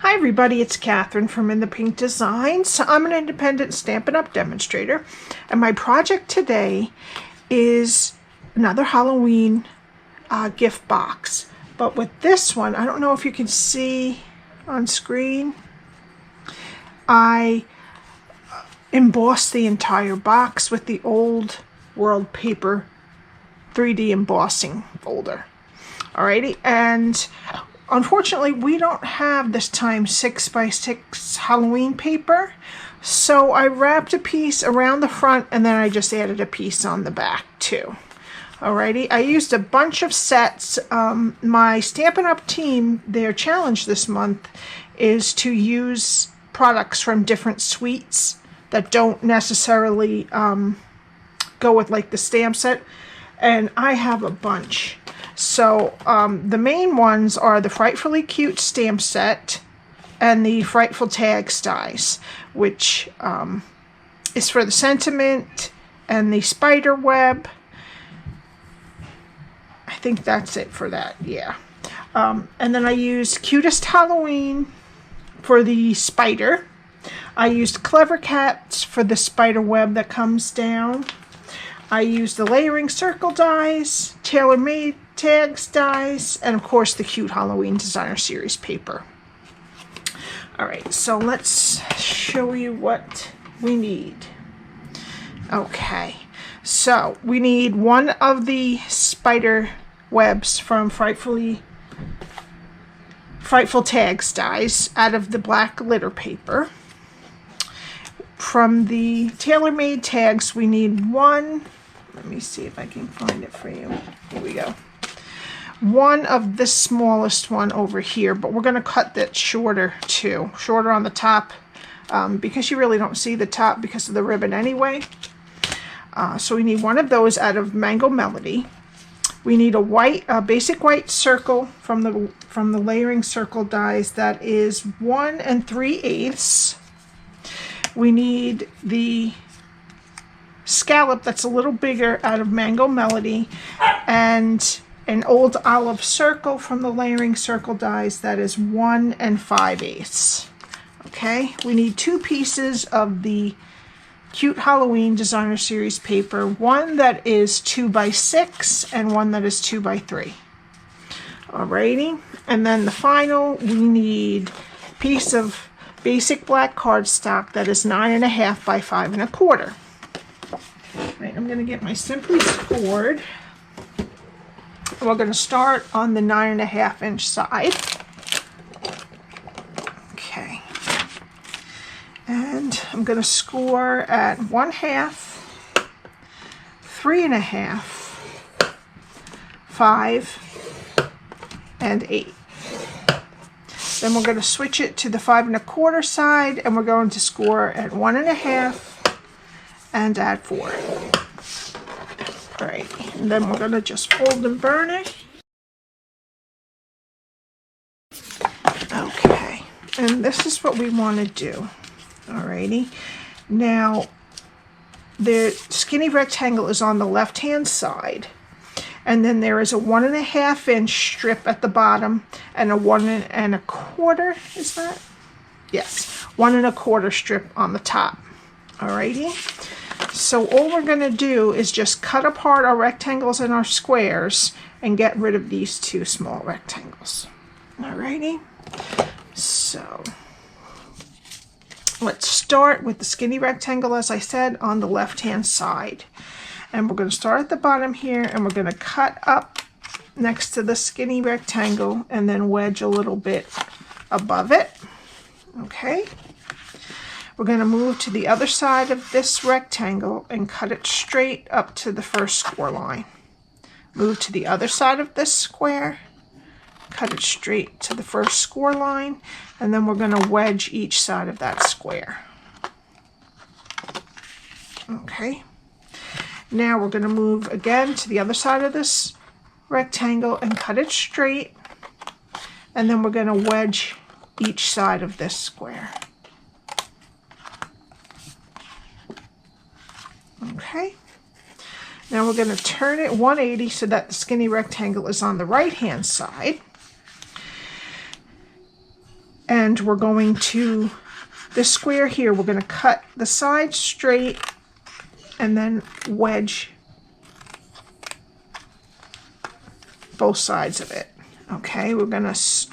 Hi everybody, it's Catherine from In the Pink Designs. I'm an independent Stampin' Up! Demonstrator, and my project today is another Halloween gift box. But with this one, I don't know if you can see on screen, I embossed the entire box with the old world paper 3D embossing folder. Alrighty, and unfortunately, we don't have this time 6x6 Halloween paper, so I wrapped a piece around the front and then I just added a piece on the back too. Alrighty, I used a bunch of sets. My Stampin' Up! Team, their challenge this month is to use products from different suites that don't necessarily go with like the stamp set, and I have a bunch. So the main ones are the Frightfully Cute stamp set and the Frightful Tags dies, which is for the sentiment and the spider web. I think that's it for that, yeah. And then I used Cutest Halloween for the spider. I used Clever Cats for the spider web that comes down. I used the layering circle dies, Tailor Made Tags dies, and of course the cute Halloween Designer Series paper. Alright, so let's show you what we need. Okay, so we need one of the spider webs from Frightful Tags dies out of the black glitter paper. From the Tailor Made Tags, we need one. Let me see if I can find it for you. Here we go. One of the smallest one over here, but we're going to cut that shorter too. Shorter on the top because you really don't see the top because of the ribbon anyway. So we need one of those out of Mango Melody. We need a basic white circle from the layering circle dies that is 1 3/8. We need the scallop that's a little bigger out of Mango Melody, and an old olive circle from the layering circle dies that is 1 5/8. Okay, we need 2 pieces of the cute Halloween Designer Series paper, one that is 2x6 and one that is 2x3. Alrighty, and then the final, we need a piece of basic black cardstock that is 9.5 by 5 1/4. Right, I'm going to get my Simply Scored. We're going to start on the 9.5 inch side. Okay. And I'm going to score at 1/2, 3.5, 5, and 8. Then we're going to switch it to the 5 1/4 side, and we're going to score at 1.5 and add 4. Alright, and then we're going to just fold and burn it. Okay, and this is what we want to do. Alrighty, now the skinny rectangle is on the left hand side, and then there is a 1.5 inch strip at the bottom and a 1 1/4, is that? Yes, 1 1/4 strip on the top. Alrighty, so all we're going to do is just cut apart our rectangles and our squares and get rid of these 2 small rectangles. Alrighty, so let's start with the skinny rectangle, as I said, on the left hand side. And we're going to start at the bottom here, and we're going to cut up next to the skinny rectangle and then wedge a little bit above it. Okay. We're going to move to the other side of this rectangle and cut it straight up to the first score line. Move to the other side of this square, cut it straight to the first score line, and then we're going to wedge each side of that square. Okay. Now we're going to move again to the other side of this rectangle and cut it straight, and then we're going to wedge each side of this square. Okay, now we're going to turn it 180 so that the skinny rectangle is on the right hand side. And we're going to, this square here, we're going to cut the side straight and then wedge both sides of it. Okay, we're going to,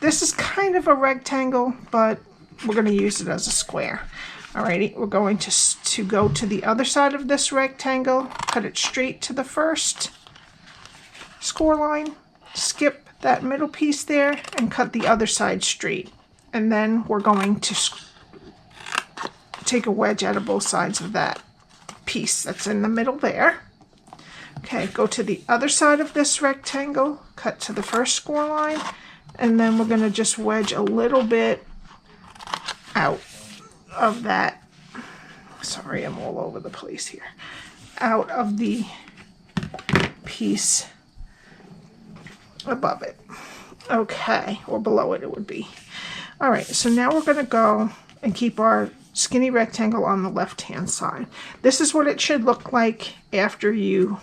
this is kind of a rectangle, but we're going to use it as a square. Alrighty, we're going to go to the other side of this rectangle, cut it straight to the first score line, skip that middle piece there, and cut the other side straight. And then we're going to take a wedge out of both sides of that piece that's in the middle there. Okay, go to the other side of this rectangle, cut to the first score line, and then we're going to just wedge a little bit out of that. Sorry, I'm all over the place here. Out of the piece above it. Okay, or below it would be. All right, so now we're going to go and keep our skinny rectangle on the left-hand side. This is what it should look like after you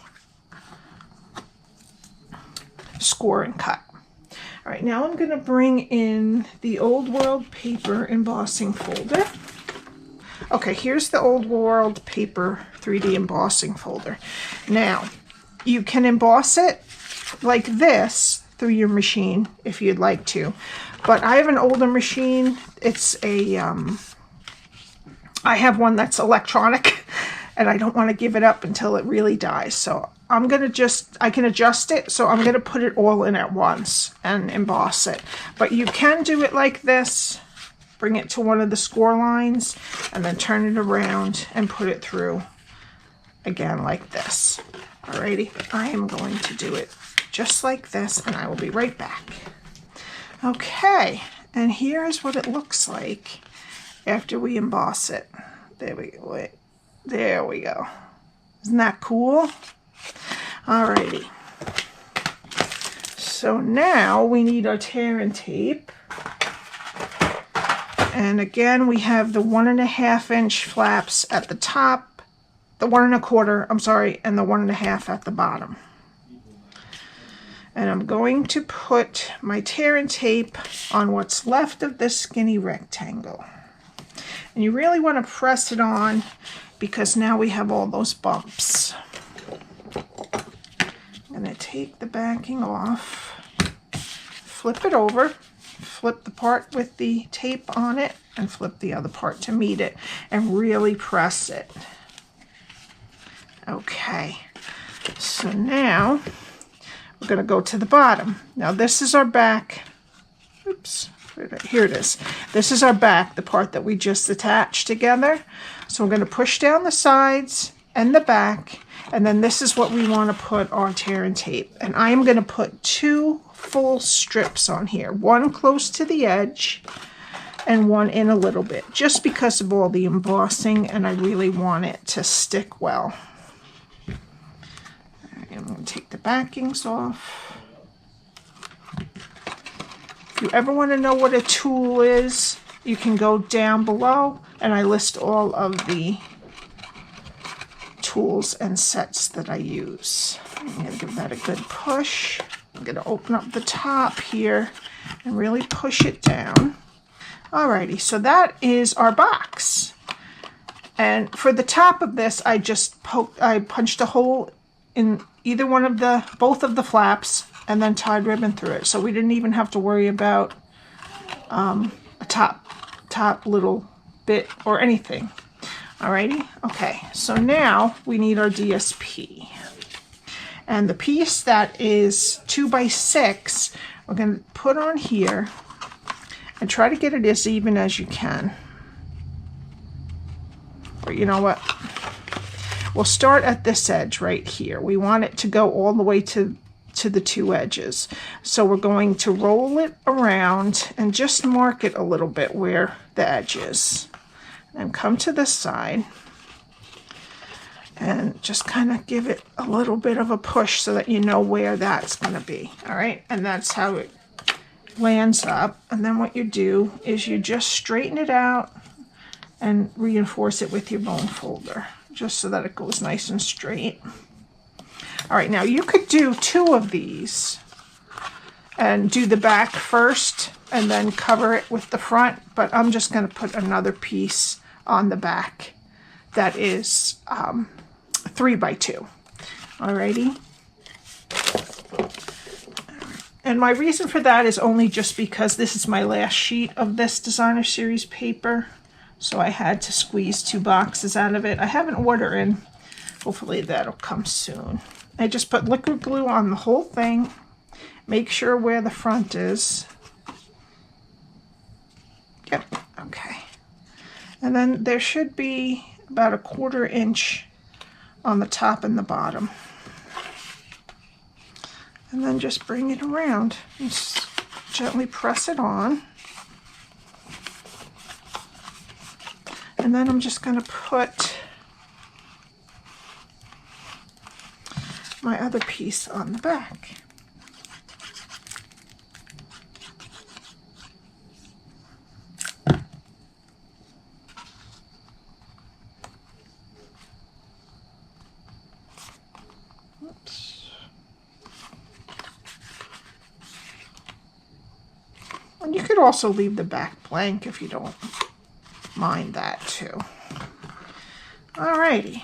score and cut. All right, now I'm going to bring in the Old World paper embossing folder. Okay, here's the Old World paper 3D embossing folder. Now, you can emboss it like this through your machine if you'd like to. But I have an older machine. It's a, I have one that's electronic, and I don't want to give it up until it really dies. So I'm going to I can adjust it, so I'm going to put it all in at once and emboss it. But you can do it like this, bring it to one of the score lines, and then turn it around and put it through again like this. Alrighty, I am going to do it just like this, and I will be right back. Okay, and here's what it looks like after we emboss it. There we go. Wait. There we go. Isn't that cool? Alrighty. So now we need our tear and tape. And again, we have the 1.5 inch flaps at the top, the 1 1/4, I'm sorry, and the 1 1/2 at the bottom. And I'm going to put my tear and tape on what's left of this skinny rectangle. And you really want to press it on because now we have all those bumps. I'm going to take the backing off, flip it over, flip the part with the tape on it, and flip the other part to meet it, and really press it. Okay, so now we're going to go to the bottom. Now this is our back. Oops, here it is. This is our back, the part that we just attached together. So we're going to push down the sides and the back, and then this is what we want to put our tear and tape. And I am going to put 2 full strips on here, one close to the edge and one in a little bit, just because of all the embossing, and I really want it to stick well. I'm going to take the backings off. If you ever want to know what a tool is, you can go down below, and I list all of the tools and sets that I use. I'm going to give that a good push. I'm going to open up the top here and really push it down. Alrighty, so that is our box. And for the top of this, I punched a hole in either one of both of the flaps and then tied ribbon through it. So we didn't even have to worry about a top little bit or anything. Alrighty, okay, so now we need our DSP. And the piece that is 2 by 6, we're going to put on here and try to get it as even as you can. Or you know what? We'll start at this edge right here. We want it to go all the way to the 2 edges. So we're going to roll it around and just mark it a little bit where the edge is. And come to this side and just kind of give it a little bit of a push so that you know where that's going to be. All right, and that's how it lands up. And then what you do is you just straighten it out and reinforce it with your bone folder, just so that it goes nice and straight. All right, now you could do 2 of these and do the back first and then cover it with the front, but I'm just going to put another piece on the back that is 3 by 2. Alrighty. And my reason for that is only just because this is my last sheet of this designer series paper. So I had to squeeze 2 boxes out of it. I have an order in. Hopefully that'll come soon. I just put liquid glue on the whole thing. Make sure where the front is. Yep, okay. And then there should be about 1/4 inch on the top and the bottom. And then just bring it around. Just gently press it on. And then I'm just going to put my other piece on the back. And you could also leave the back blank if you don't mind that too. Alrighty.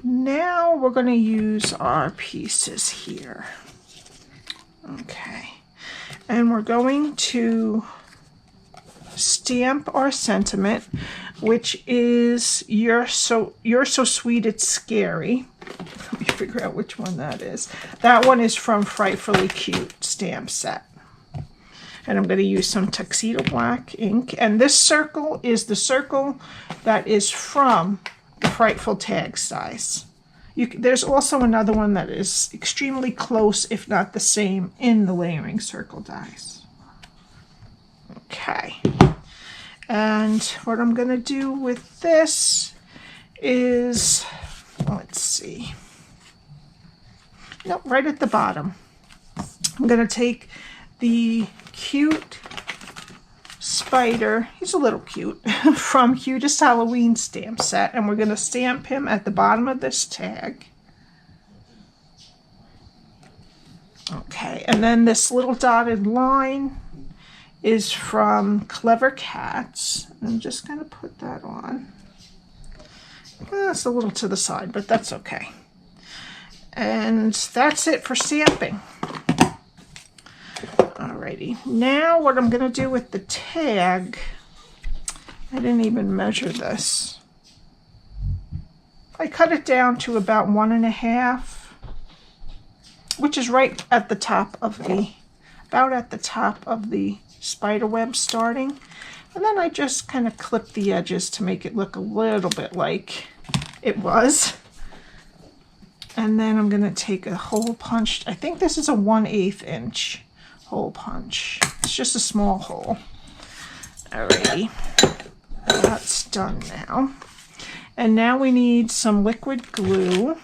Now we're going to use our pieces here. Okay. And we're going to stamp our sentiment, which is You're so sweet it's scary. Let me figure out which one that is. That one is from Frightfully Cute stamp set. And I'm going to use some Tuxedo Black ink. And this circle is the circle that is from the Frightful Tags size. There's also another one that is extremely close, if not the same, in the layering circle dies. Okay. And what I'm going to do with this is, let's see. Nope, right at the bottom. I'm going to take the cute spider, he's a little cute, from Cutest Halloween stamp set, and we're going to stamp him at the bottom of this tag. Okay, and then this little dotted line is from Clever Cats. I'm just going to put that on. It's a little to the side, but that's okay. And that's it for stamping. Alrighty, now what I'm going to do with the tag, I didn't even measure this. I cut it down to about 1.5, which is right at the top of the, about at the top of the spider web starting. And then I just kind of clip the edges to make it look a little bit like it was. And then I'm going to take a hole punched, I think this is a 1/8 inch. Hole punch. It's just a small hole. Alrighty, that's done now. And now we need some liquid glue.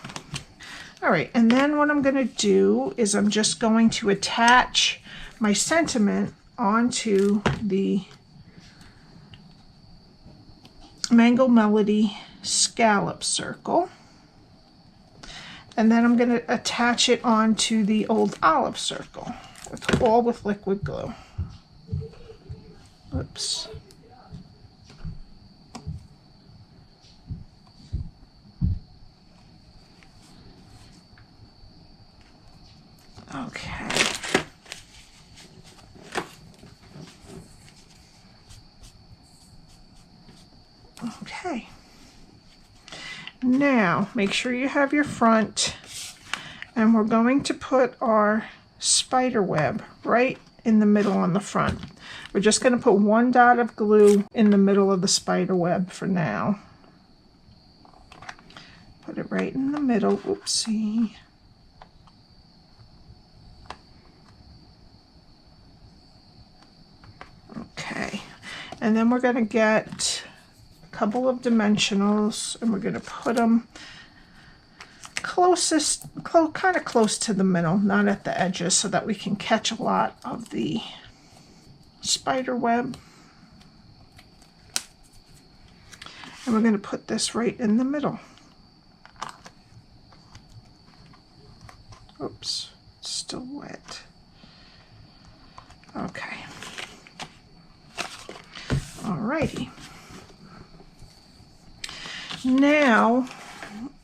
Alright, and then what I'm going to do is I'm just going to attach my sentiment onto the Mango Melody scallop circle. And then I'm going to attach it onto the old olive circle. All with liquid glue. Oops. Okay. Okay. Now, make sure you have your front, and we're going to put our spider web right in the middle on the front. We're just going to put 1 dot of glue in the middle of the spider web for now. Put it right in the middle. Oopsie. Okay, and then we're going to get a couple of dimensionals and we're going to put them kind of close to the middle, not at the edges, so that we can catch a lot of the spider web. And we're going to put this right in the middle. Oops, it's still wet. Okay. Alrighty. Now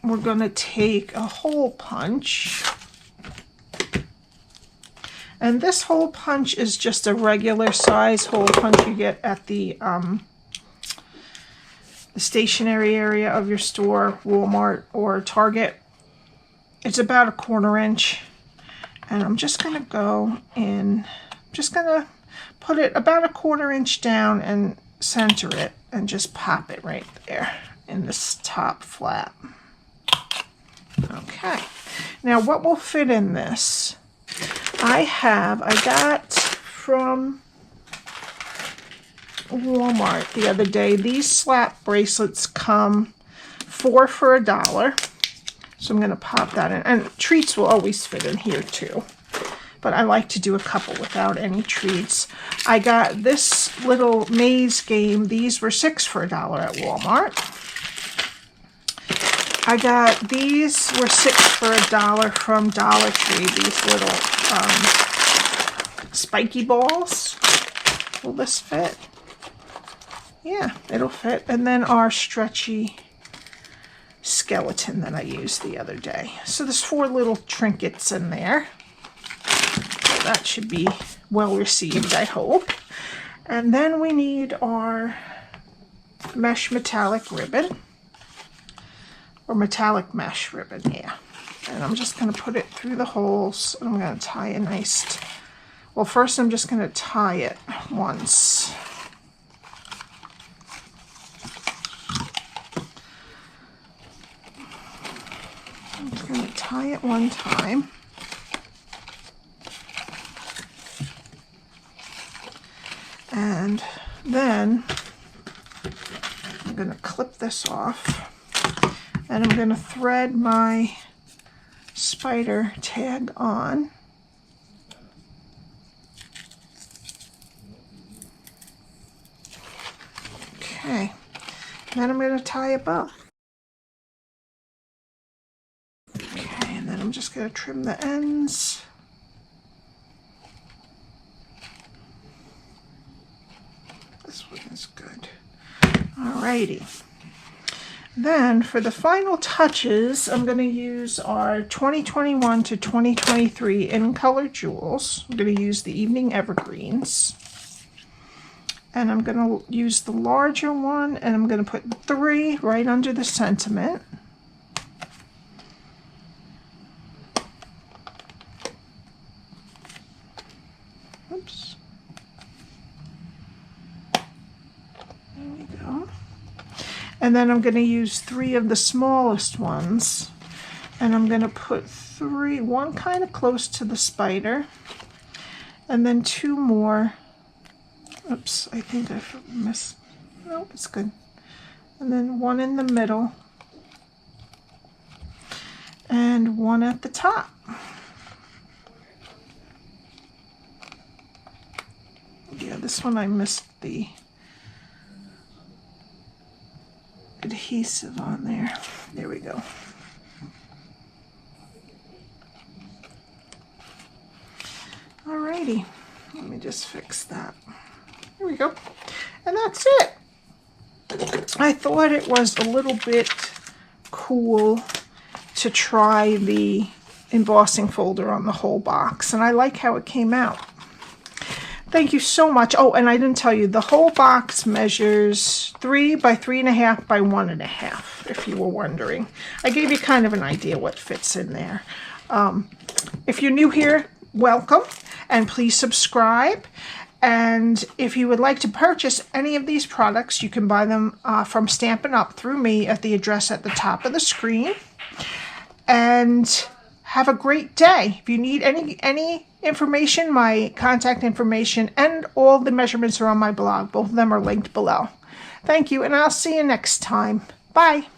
we're going to take a hole punch. And this hole punch is just a regular size hole punch you get at the stationery area of your store, Walmart or Target. It's about a 1/4 inch. And I'm just going to go in, just going to put it about a 1/4 inch down and center it and just pop it right there in this top flap. Okay. Now what will fit in this? I got from Walmart the other day. These slap bracelets come 4 for $1. So I'm going to pop that in. And treats will always fit in here too. But I like to do a couple without any treats. I got this little maze game. These were 6 for $1 at Walmart. I got these were 6 for $1 from Dollar Tree. These little spiky balls. Will this fit? Yeah, it'll fit. And then our stretchy skeleton that I used the other day. So there's 4 little trinkets in there. So that should be well received, I hope. And then we need our mesh metallic ribbon. Or metallic mesh ribbon, yeah. And I'm just going to put it through the holes. And I'm going to tie a nice... Well, first I'm just going to tie it once. I'm just going to tie it one time. And then I'm going to clip this off. And I'm going to thread my spider tag on. Okay. Then I'm going to tie a bow. Okay, and then I'm just going to trim the ends. This one is good. Alrighty. Then for the final touches, I'm going to use our 2021 to 2023 in color jewels. I'm going to use the Evening Evergreens. And I'm going to use the larger one, and I'm going to put 3 right under the sentiment. Oops. There we go. And then I'm going to use 3 of the smallest ones. And I'm going to put 3, one kind of close to the spider. And then 2 more. Oops, I think I missed. No, it's good. And then 1 in the middle. And 1 at the top. Yeah, this one I missed the adhesive on there. There we go. Alrighty, let me just fix that. Here we go. And that's it. I thought it was a little bit cool to try the embossing folder on the whole box, and I like how it came out. Thank you so much. Oh, and I didn't tell you, the whole box measures 3 by 3.5 by 1.5, if you were wondering. I gave you kind of an idea what fits in there. If you're new here, welcome, and please subscribe. And if you would like to purchase any of these products, you can buy them from Stampin' Up through me at the address at the top of the screen. And have a great day. If you need any information, my contact information and all the measurements are on my blog. Both of them are linked below. Thank you, and I'll see you next time. Bye.